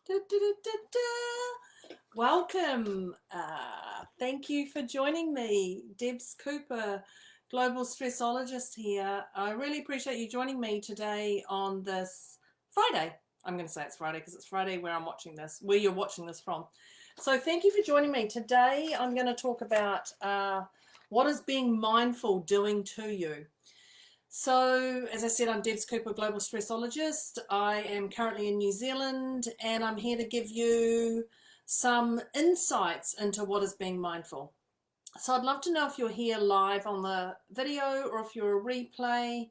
Da, da, da, da, da. Welcome. Thank you for joining me. Debz Cooper, Global Stressologist here. I really appreciate you joining me today on this Friday. I'm going to say it's Friday because it's Friday where I'm watching this, where you're watching this from. So thank you for joining me. Today I'm going to talk about what is being mindful doing to you. So, as I said, I'm Debz Cooper, Global Stressologist. I am currently in New Zealand and I'm here to give you some insights into what is being mindful. So I'd love to know if you're here live on the video or if you're a replay,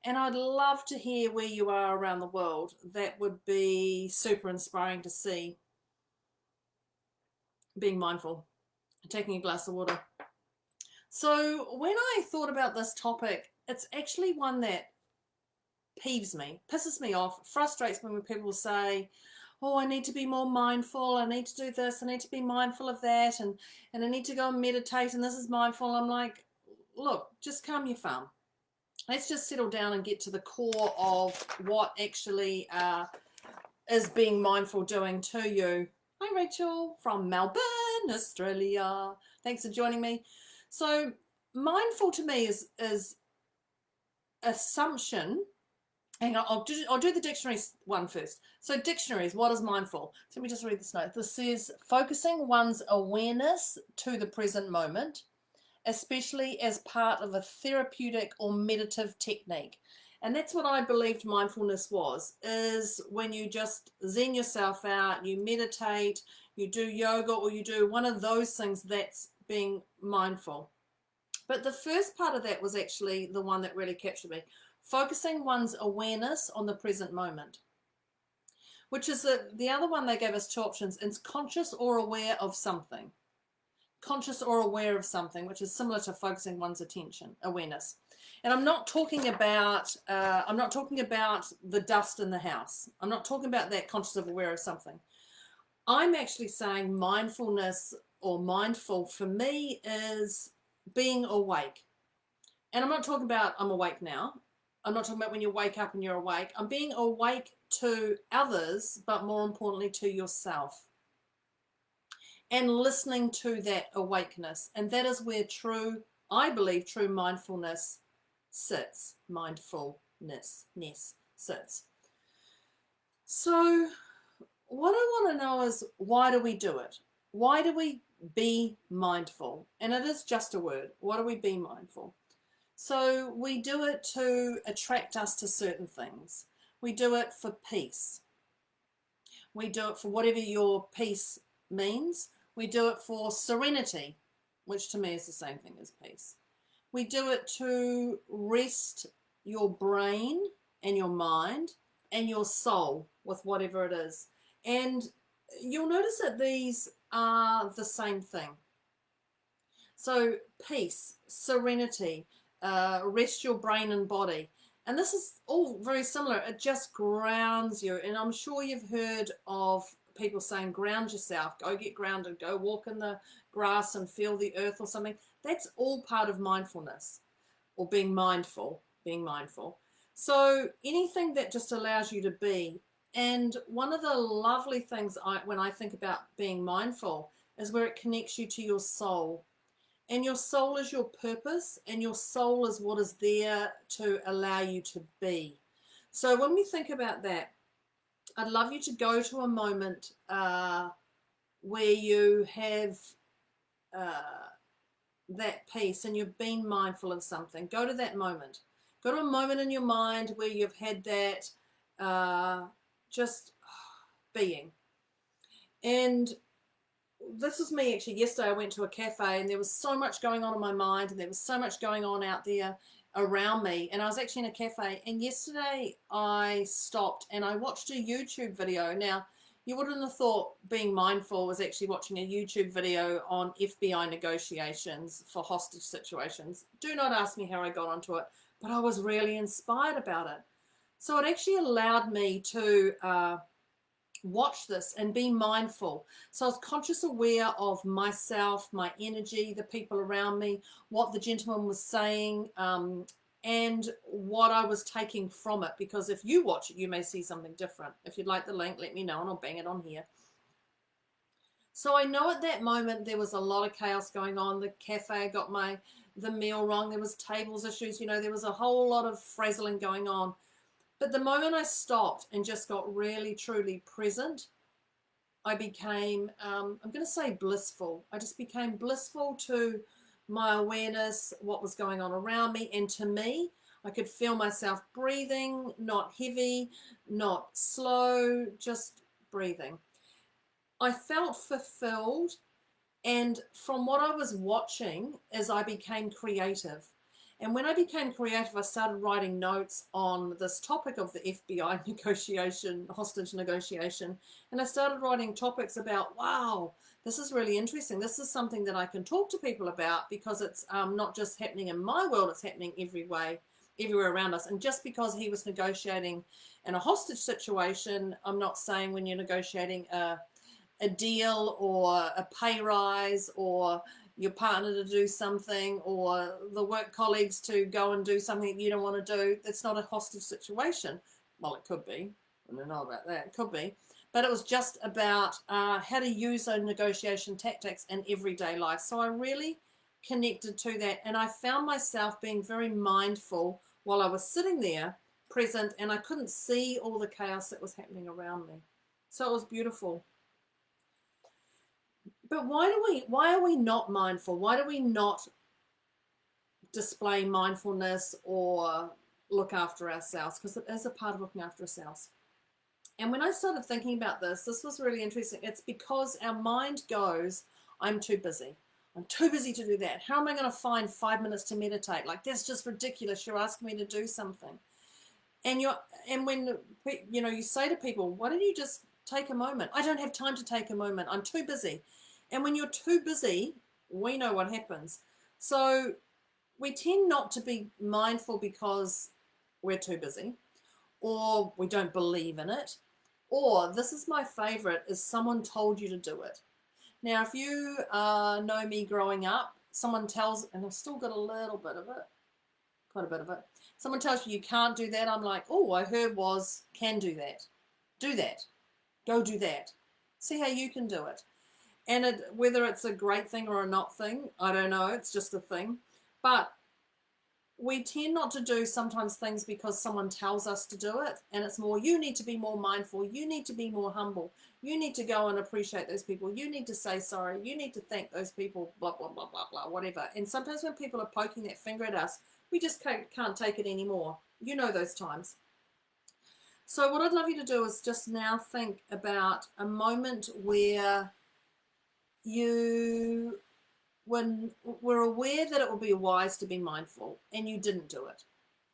and I'd love to hear where you are around the world. That would be super inspiring to see. Being mindful, taking a glass of water. So when I thought about this topic, it's actually one that peeves me, pisses me off, frustrates me when people say, oh, I need to be more mindful, I need to do this, I need to be mindful of that, and I need to go and meditate, and this is mindful. I'm like, look, just calm your farm. Let's just settle down and get to the core of what actually is being mindful doing to you. Hi, Rachel from Melbourne, Australia. Thanks for joining me. So mindful to me is assumption. Hang on, I'll do the dictionary one first. So dictionaries, what is mindful? So let me just read this note. This says focusing one's awareness to the present moment, especially as part of a therapeutic or meditative technique. And that's what I believed mindfulness was, is when you just zen yourself out, you meditate, you do yoga, or you do one of those things, that's being mindful. But the first part of that was actually the one that really captured me. Focusing one's awareness on the present moment, which is the other one. They gave us two options. It's conscious or aware of something. Conscious or aware of something, which is similar to focusing one's attention, awareness. And I'm not talking about the dust in the house. I'm not talking about that conscious or aware of something. I'm actually saying mindfulness or mindful for me is being awake. And I'm not talking about I'm awake now. I'm not talking about when you wake up and you're awake. I'm being awake to others, but more importantly to yourself. And listening to that awakeness. And that is where I believe true mindfulness sits. Mindfulness sits. So what I want to know is, why do we do it? Why do we be mindful? And it is just a word. Why do we be mindful? So we do it to attract us to certain things. We do it for peace. We do it for whatever your peace means. We do it for serenity, which to me is the same thing as peace. We do it to rest your brain and your mind and your soul with whatever it is. And you'll notice that these are the same thing. So peace, serenity, rest your brain and body. And this is all very similar. It just grounds you. And I'm sure you've heard of people saying, ground yourself, go get grounded, go walk in the grass and feel the earth or something. That's all part of mindfulness, or being mindful. So anything that just allows you to be. And one of the lovely things when I think about being mindful is where it connects you to your soul. And your soul is your purpose, and your soul is what is there to allow you to be. So when we think about that, I'd love you to go to a moment where you have that peace and you've been mindful of something. Go to that moment. Go to a moment in your mind where you've had that just being. And this was me actually. Yesterday I went to a cafe and there was so much going on in my mind, and there was so much going on out there around me, and I was actually in a cafe, and yesterday I stopped and I watched a YouTube video. Now, you wouldn't have thought being mindful was actually watching a YouTube video on FBI negotiations for hostage situations. Do not ask me how I got onto it, but I was really inspired about it. So it actually allowed me to watch this and be mindful. So I was conscious aware of myself, my energy, the people around me, what the gentleman was saying. and what I was taking from it, because if you watch it, you may see something different. If you'd like the link, let me know and I'll bang it on here. So I know at that moment there was a lot of chaos going on. The cafe got the meal wrong. There was tables issues. There was a whole lot of frazzling going on. But the moment I stopped and just got really, truly present, I became, I'm going to say blissful. I just became blissful to my awareness, what was going on around me. And to me, I could feel myself breathing, not heavy, not slow, just breathing. I felt fulfilled. And from what I was watching as I became creative, and when I became creative, I started writing notes on this topic of the FBI negotiation, hostage negotiation. And I started writing topics about, wow, this is really interesting. This is something that I can talk to people about, because it's not just happening in my world, it's happening everywhere around us. And just because he was negotiating in a hostage situation, I'm not saying when you're negotiating a deal or a pay rise or your partner to do something or the work colleagues to go and do something that you don't want to do, that's not a hostage situation. Well, it could be. I don't know about that. It could be. But it was just about how to use those negotiation tactics in everyday life. So I really connected to that. And I found myself being very mindful while I was sitting there, present, and I couldn't see all the chaos that was happening around me. So it was beautiful. But why are we not mindful? Why do we not display mindfulness or look after ourselves? Because it is a part of looking after ourselves. And when I started thinking about this was really interesting. It's because our mind goes, I'm too busy. I'm too busy to do that. How am I going to find 5 minutes to meditate? Like, that's just ridiculous. You're asking me to do something. And when you say to people, why don't you just take a moment? I don't have time to take a moment. I'm too busy. And when you're too busy, we know what happens. So we tend not to be mindful because we're too busy, or we don't believe in it, or this is my favorite, is someone told you to do it. Now, if you know me growing up, someone tells, and I've still got a little bit of it, quite a bit of it. Someone tells you can't do that. I'm like, oh, I heard was can do that. Do that. Go do that. See how you can do it. And whether it's a great thing or a not thing, I don't know. It's just a thing. But we tend not to do sometimes things because someone tells us to do it. And it's more, you need to be more mindful. You need to be more humble. You need to go and appreciate those people. You need to say sorry. You need to thank those people, blah, blah, blah, blah, blah, whatever. And sometimes when people are poking that finger at us, we just can't take it anymore. You know those times. So what I'd love you to do is just now think about a moment where you were aware that it would be wise to be mindful and you didn't do it.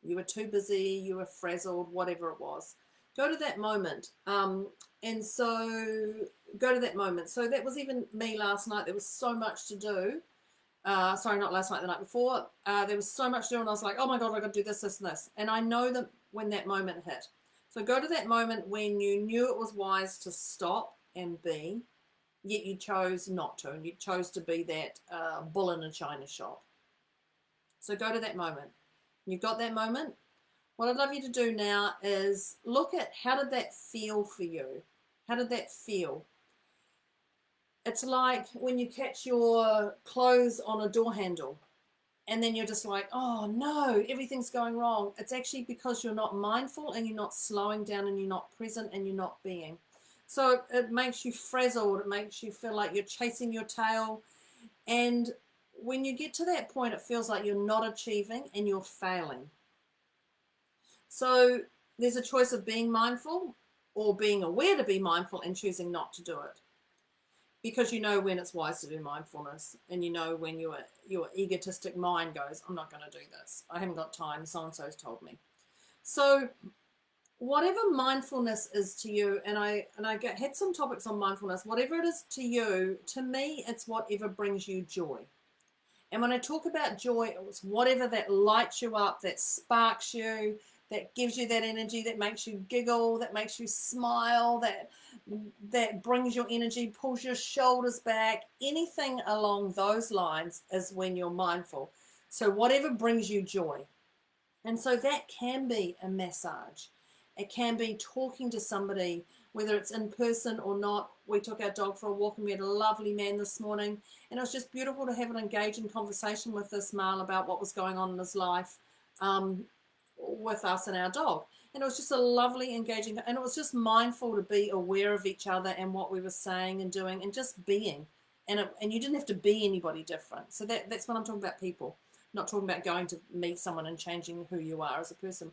You were too busy, you were frazzled, whatever it was. Go to that moment. And so go to that moment. So that was even me last night. There was so much to do. Sorry, not last night, the night before. There was so much to do and I was like, oh my God, I've got to do this, this, and this. And I know that when that moment hit. So go to that moment when you knew it was wise to stop and be, yet you chose not to, and you chose to be that bull in a china shop. So go to that moment. You've got that moment. What I'd love you to do now is look at how did that feel for you? How did that feel? It's like when you catch your clothes on a door handle and then you're just like, oh no, everything's going wrong. It's actually because you're not mindful and you're not slowing down and you're not present and you're not being. So it makes you frazzled. It makes you feel like you're chasing your tail. And when you get to that point, it feels like you're not achieving and you're failing. So there's a choice of being mindful or being aware to be mindful and choosing not to do it. Because you know when it's wise to do mindfulness, and you know when your egotistic mind goes, I'm not going to do this. I haven't got time. So-and-so's told me. So whatever mindfulness is to you, and I had some topics on mindfulness, whatever it is to you, to me, it's whatever brings you joy. And when I talk about joy, it's whatever that lights you up, that sparks you, that gives you that energy, that makes you giggle, that makes you smile, that brings your energy, pulls your shoulders back. Anything along those lines is when you're mindful. So whatever brings you joy. And so that can be a massage. It can be talking to somebody, whether it's in person or not. We took our dog for a walk and we had a lovely man this morning. And it was just beautiful to have an engaging conversation with this male about what was going on in his life with us and our dog. And it was just a lovely, engaging, and it was just mindful to be aware of each other and what we were saying and doing and just being. And you didn't have to be anybody different. So that's when I'm talking about people, not talking about going to meet someone and changing who you are as a person.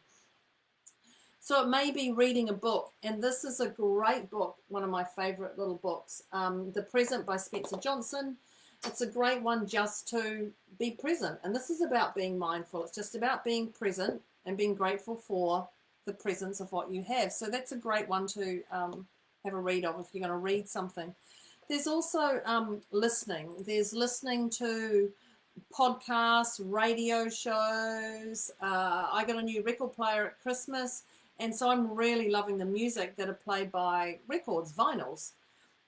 So it may be reading a book, and this is a great book, one of my favorite little books, The Present by Spencer Johnson. It's a great one just to be present. And this is about being mindful. It's just about being present and being grateful for the presence of what you have. So that's a great one to have a read of if you're going to read something. There's also listening. There's listening to podcasts, radio shows. I got a new record player at Christmas, and so I'm really loving the music that are played by records, vinyls.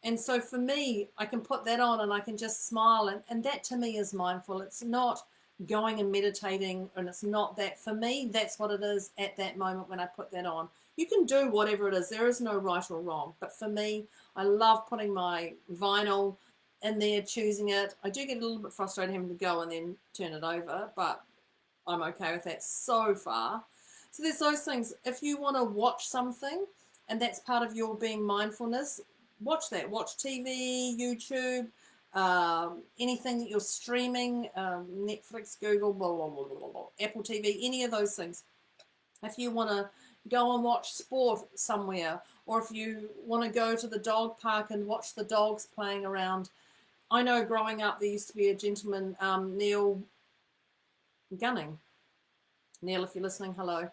And so for me, I can put that on and I can just smile, and that to me is mindful. It's not going and meditating, and it's not that. For me, that's what it is at that moment when I put that on. You can do whatever it is. There is no right or wrong. But for me, I love putting my vinyl in there, choosing it. I do get a little bit frustrated having to go and then turn it over, but I'm okay with that so far. So there's those things. If you want to watch something and that's part of your being mindfulness, watch that. Watch TV, YouTube, anything that you're streaming, Netflix, Google, blah, blah, blah, blah, blah, Apple TV, any of those things. If you want to go and watch sport somewhere, or if you want to go to the dog park and watch the dogs playing around. I know growing up there used to be a gentleman, Neil Gunning. Neil, if you're listening, hello.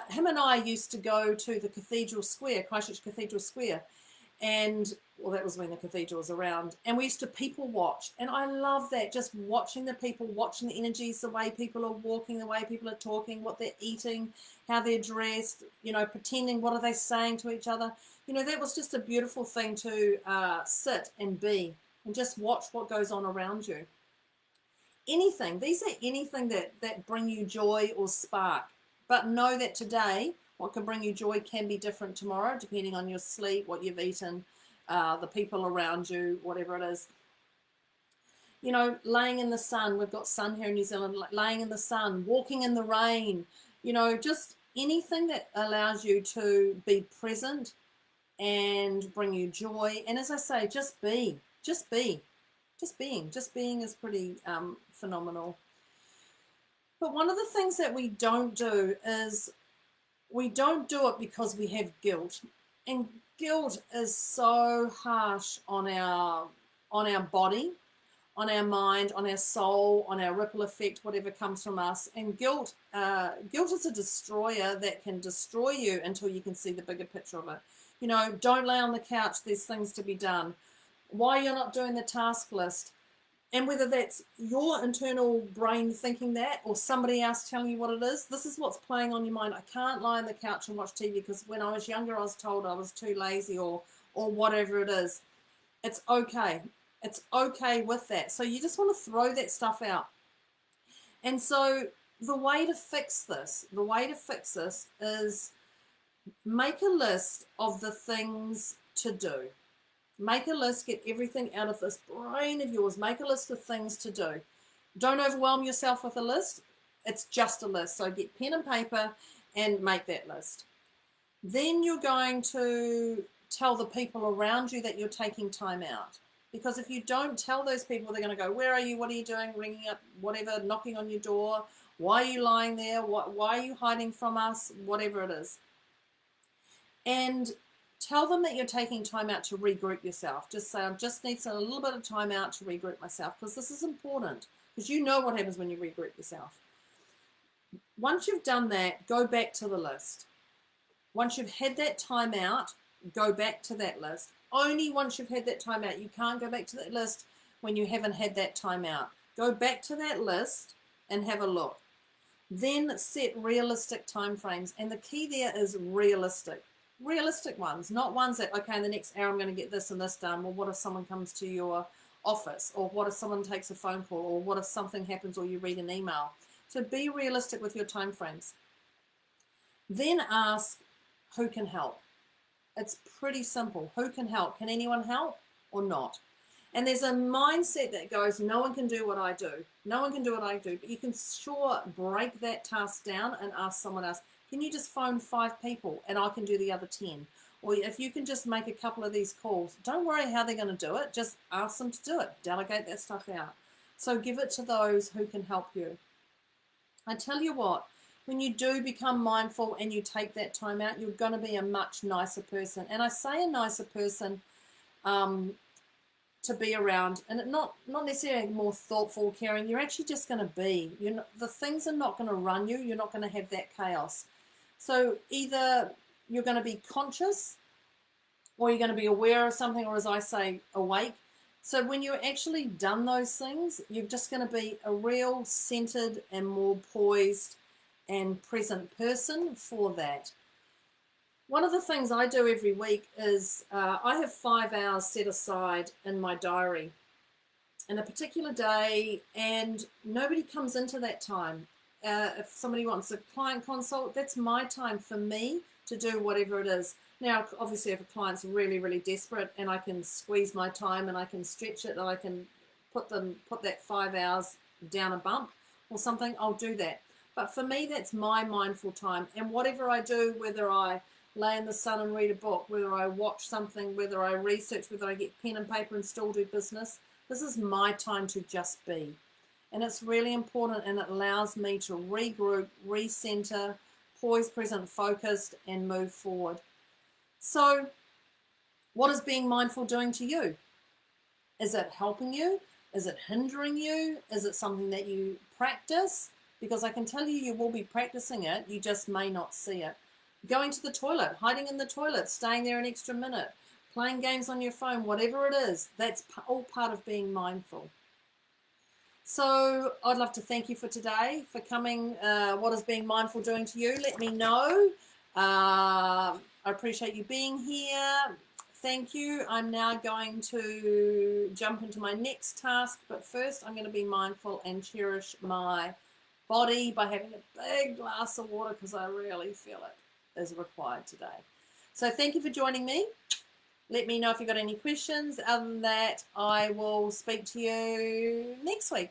Him and I used to go to the Cathedral Square, Christchurch Cathedral Square, and well, that was when the cathedral was around, and we used to people watch, and I love that, just watching the people, watching the energies, the way people are walking, the way people are talking, what they're eating, how they're dressed, pretending, what are they saying to each other. That was just a beautiful thing to sit and be and just watch what goes on around you. These are anything that bring you joy or spark, but know that today what can bring you joy can be different tomorrow, depending on your sleep, what you've eaten, the people around you, whatever it is. Laying in the sun. We've got sun here in New Zealand. Laying in the sun, walking in the rain. Just anything that allows you to be present and bring you joy. And as I say, just be. Just being is pretty phenomenal. But one of the things that we don't do is we don't do it because we have guilt, and guilt is so harsh on our body, on our mind, on our soul, on our ripple effect, whatever comes from us. And guilt is a destroyer that can destroy you until you can see the bigger picture of it. Don't lay on the couch. There's things to be done. Why you're not doing the task list. And whether that's your internal brain thinking that or somebody else telling you what it is, this is what's playing on your mind. I can't lie on the couch and watch TV because when I was younger I was told I was too lazy or whatever it is. It's okay. It's okay with that. So you just want to throw that stuff out. And so the way to fix this is make a list of the things to do. Make a list, get everything out of this brain of yours. Make a list of things to do. Don't overwhelm yourself with a list. It's just a list. So get pen and paper and make that list. Then you're going to tell the people around you that you're taking time out. Because if you don't tell those people, they're going to go, where are you? What are you doing? Ringing up, whatever, knocking on your door. Why are you lying there? Why are you hiding from us? Whatever it is. And tell them that you're taking time out to regroup yourself. Just say, I just need a little bit of time out to regroup myself, because this is important, because you know what happens when you regroup yourself. Once you've done that, go back to the list. Once you've had that time out, go back to that list. Only once you've had that time out. You can't go back to that list when you haven't had that time out. Go back to that list and have a look. Then set realistic time frames. And the key there is realistic. Realistic ones, not ones that, okay, in the next hour I'm going to get this and this done. Well, what if someone comes to your office? Or what if someone takes a phone call? Or what if something happens or you read an email? So be realistic with your time frames. Then ask who can help. It's pretty simple. Who can help? Can anyone help or not? And there's a mindset that goes, no one can do what I do. No one can do what I do. But you can sure break that task down and ask someone else, can you just phone 5 people and I can do the other 10? Or if you can just make a couple of these calls, don't worry how they're going to do it. Just ask them to do it. Delegate that stuff out. So give it to those who can help you. I tell you what, when you do become mindful and you take that time out, you're going to be a much nicer person. And I say a nicer person to be around, and not necessarily more thoughtful, caring. You're actually just going to be. The things are not going to run you. You're not going to have that chaos. So either you're going to be conscious, or you're going to be aware of something, or as I say, awake. So when you're actually done those things, you're just going to be a real centered and more poised and present person for that. One of the things I do every week is I have 5 hours set aside in my diary in a particular day, and nobody comes into that time. If somebody wants a client consult, that's my time for me to do whatever it is. Now, obviously, if a client's really, really desperate and I can squeeze my time and I can stretch it and I can put that 5 hours down a bump or something, I'll do that. But for me, that's my mindful time. And whatever I do, whether I lay in the sun and read a book, whether I watch something, whether I research, whether I get pen and paper and still do business, this is my time to just be. And it's really important, and it allows me to regroup, recenter, poised, present, focused, and move forward. So what is being mindful doing to you? Is it helping you? Is it hindering you? Is it something that you practice? Because I can tell you, you will be practicing it. You just may not see it. Going to the toilet, hiding in the toilet, staying there an extra minute, playing games on your phone, whatever it is, that's all part of being mindful. So I'd love to thank you for today, for coming. What is being mindful doing to you? Let me know. I appreciate you being here. Thank you. I'm now going to jump into my next task, but first I'm going to be mindful and cherish my body by having a big glass of water, because I really feel it is required today. So thank you for joining me. Let me know if you've got any questions. Other than that, I will speak to you next week.